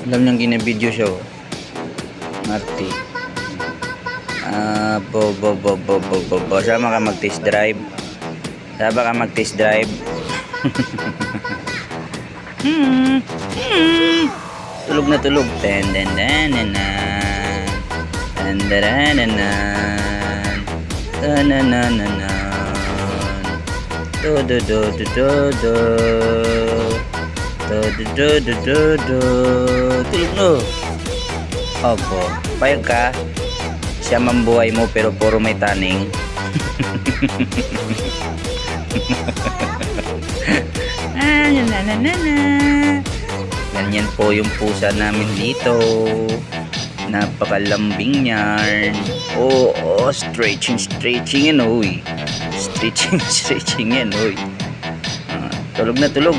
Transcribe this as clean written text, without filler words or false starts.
Alam niyang ginabidyo siya, oh. Marty. Sama ka mag-test drive. Sama ka mag-test drive. Tulog na tulog. Ten den den den den. Ten den den den. Tananananan. Do do do do do do. Do do do do do do. Tulog no. Opo. Payag ka. Siya mambuhay mo pero puro may taning. Ganyan po yung pusa namin dito. Napakalambing yan. Oo, stretching yan, oy. Stretching yan, oy. Tulog na tulog.